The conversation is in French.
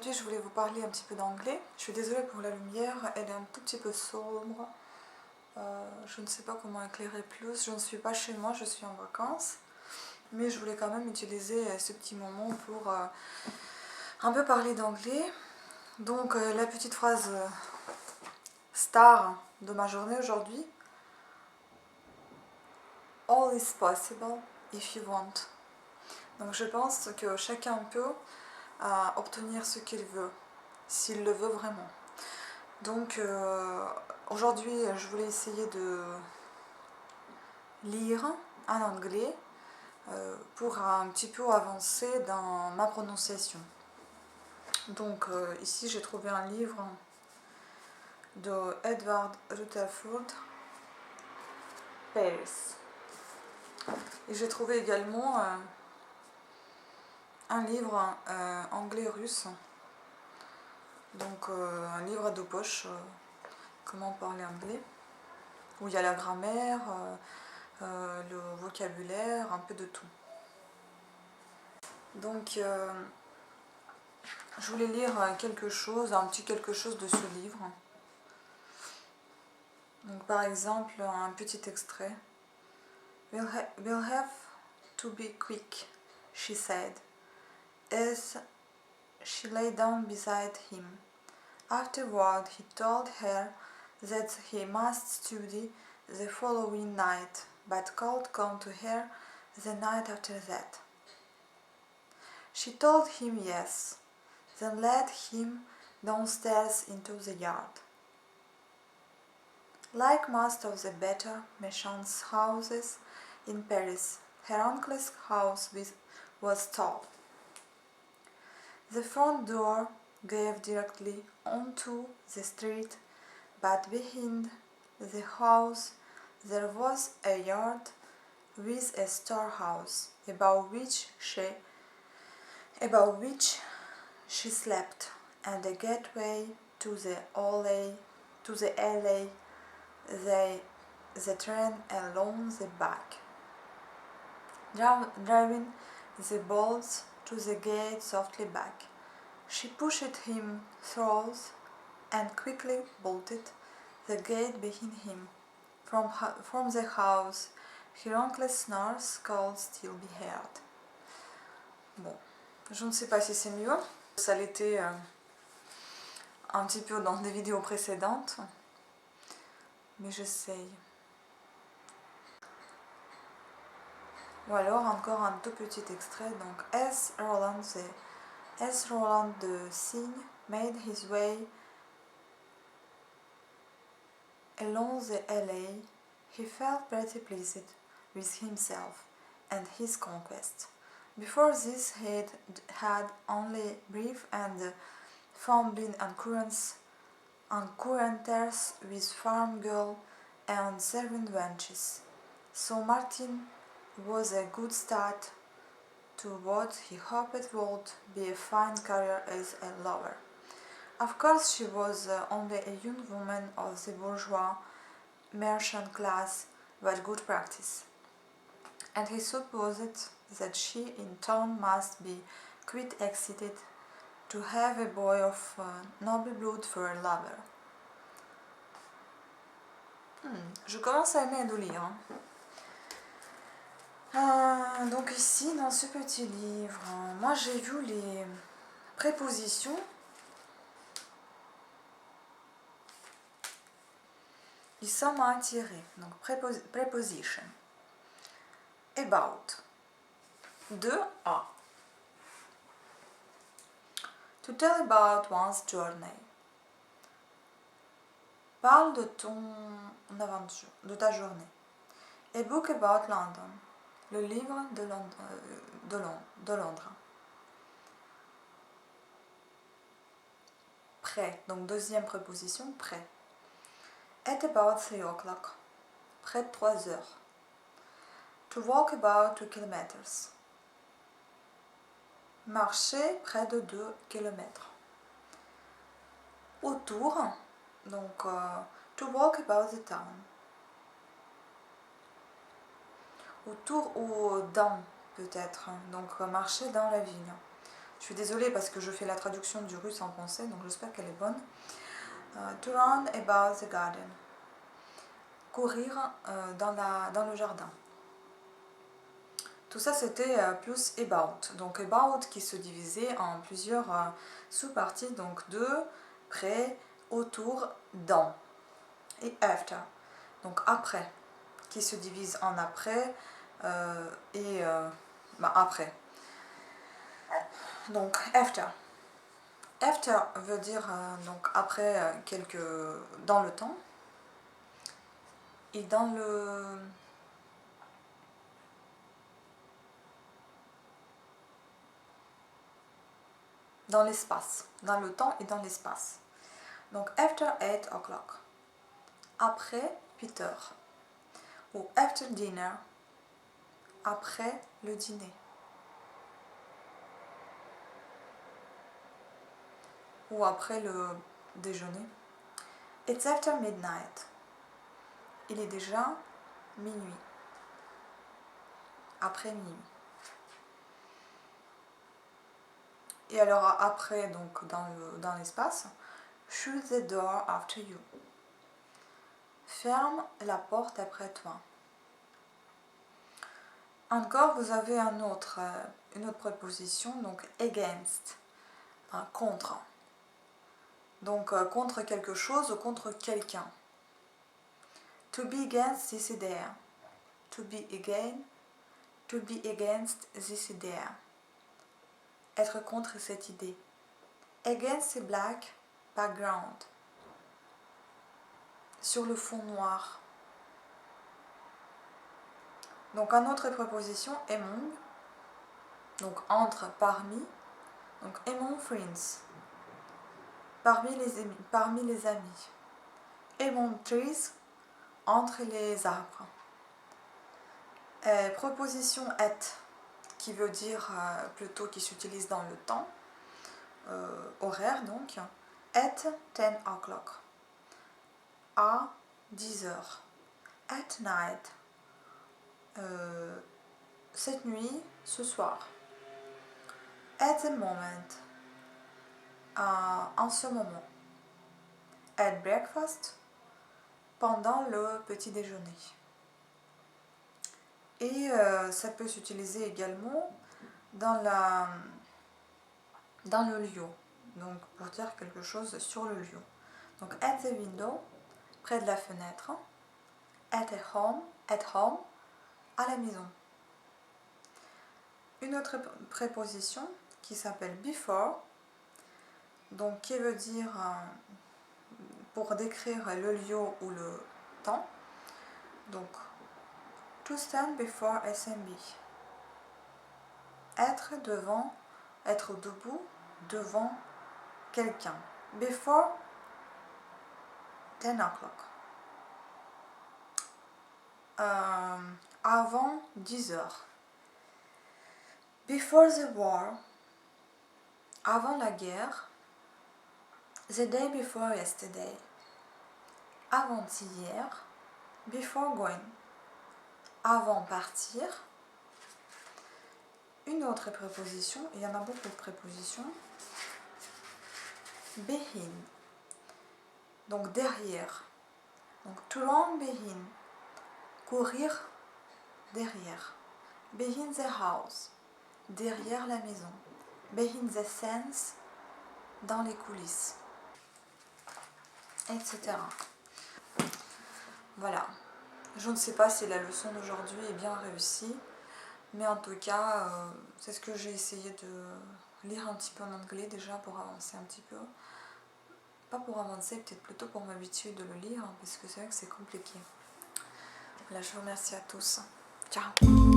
Aujourd'hui, je voulais vous parler un petit peu d'anglais. Je suis désolée pour la lumière, elle est un tout petit peu sombre. Je ne sais pas comment éclairer plus. Je ne suis pas chez moi, je suis en vacances. Mais je voulais quand même utiliser ce petit moment pour un peu parler d'anglais. Donc, la petite phrase star de ma journée aujourd'hui. All is possible if you want. Donc, je pense que chacun peut obtenir ce qu'il veut, s'il le veut vraiment. Donc aujourd'hui je voulais essayer de lire en anglais pour un petit peu avancer dans ma prononciation. Donc ici j'ai trouvé un livre de Edward Rutherford, Paris. Et j'ai trouvé également un livre anglais-russe, donc un livre de poche, comment parler anglais, où il y a la grammaire, le vocabulaire, un peu de tout. Donc je voulais lire quelque chose, un petit quelque chose de ce livre. Donc par exemple un petit extrait. We'll have to be quick, she said, as she lay down beside him. Afterward he told her that he must study the following night, but could come to her the night after that. She told him yes, then led him downstairs into the yard. Like most of the better merchants' houses in Paris, her uncle's house was tall. The front door gave directly onto the street, but behind the house there was a yard with a storehouse above which she slept, and a gateway to the alley, the train along the back. Driving the bolts to the gate softly back, she pushed him through and quickly bolted the gate behind him. From the house, her uncle's snores could still be heard. Bon, je ne sais pas si c'est mieux. Ça l'était un petit peu dans des vidéos précédentes, mais j'essaye. Ou alors encore un tout petit extrait. Donc as Roland the Cygne made his way along the alley, he felt pretty pleased with himself and his conquest. Before this he had only brief and fumbling encounters with farm girl and servant wenches. So Martin was a good start to what he hoped would be a fine career as a lover. Of course she was only a young woman of the bourgeois merchant class, but good practice. And he supposed that she in turn must be quite excited to have a boy of noble blood for a lover. Je commence à aimer de lire. Donc ici, dans ce petit livre, moi j'ai vu les prépositions. Et ça m'a attiré. Donc préposition. About. De à. To tell about one's journey. Parle de ton aventure, de ta journée. A book about London. Le livre de Londres. Près. Donc deuxième préposition, près. At about 3 o'clock. Près de 3 heures. To walk about 2 kilometers. Marcher près de 2 kilomètres. Autour, donc to walk about the town. Autour ou dans peut-être, donc marcher dans la ville. Je suis désolée parce que je fais la traduction du russe en français, donc j'espère qu'elle est bonne. To run about the garden. Courir dans le jardin. Tout ça c'était plus about. Donc about qui se divisait en plusieurs sous-parties, donc de, près, autour, dans. Et after. Donc après, qui se divise en après et après. Donc after. After veut dire donc après dans le temps et dans l'espace, dans le temps et dans l'espace. Donc after 8 o'clock, après 8 heures, ou after dinner, après le dîner, ou après le déjeuner. It's after midnight, il est déjà minuit, après minuit. Et alors après, donc dans l'espace, shut the door after you. Ferme la porte après toi. Encore, vous avez une autre préposition, donc against, contre. Donc contre quelque chose ou contre quelqu'un. To be against this idea. To be against this idea. Être contre cette idée. Against the black background. Sur le fond noir. Donc une autre préposition, among. Donc entre, parmi. Donc among friends. Parmi les amis. Among trees. Entre les arbres. Préposition at, qui veut dire plutôt qui s'utilise dans le temps, horaire donc, at 10 o'clock, à 10 heures, at night, cette nuit, ce soir, at the moment, en ce moment, at breakfast, pendant le petit déjeuner. Et ça peut s'utiliser également dans le lieu, donc pour dire quelque chose sur le lieu. Donc at the window, près de la fenêtre, at home, à la maison. Une autre préposition qui s'appelle before, donc qui veut dire pour décrire le lieu ou le temps, donc to stand before SMB. Être debout devant quelqu'un. Before 10 o'clock. Avant 10 heures. Before the war. Avant la guerre. The day before yesterday. Avant-hier. Before going. Avant partir. Une autre préposition, il y en a beaucoup de prépositions. Behind. Donc derrière. Donc to run behind. Courir derrière. Behind the house. Derrière la maison. Behind the scenes. Dans les coulisses. Etc. Voilà. Je ne sais pas si la leçon d'aujourd'hui est bien réussie. Mais en tout cas, c'est ce que j'ai essayé de lire un petit peu en anglais déjà pour avancer un petit peu. Pas pour avancer, peut-être plutôt pour m'habituer de le lire, parce que c'est vrai que c'est compliqué. Voilà, je vous remercie à tous. Ciao!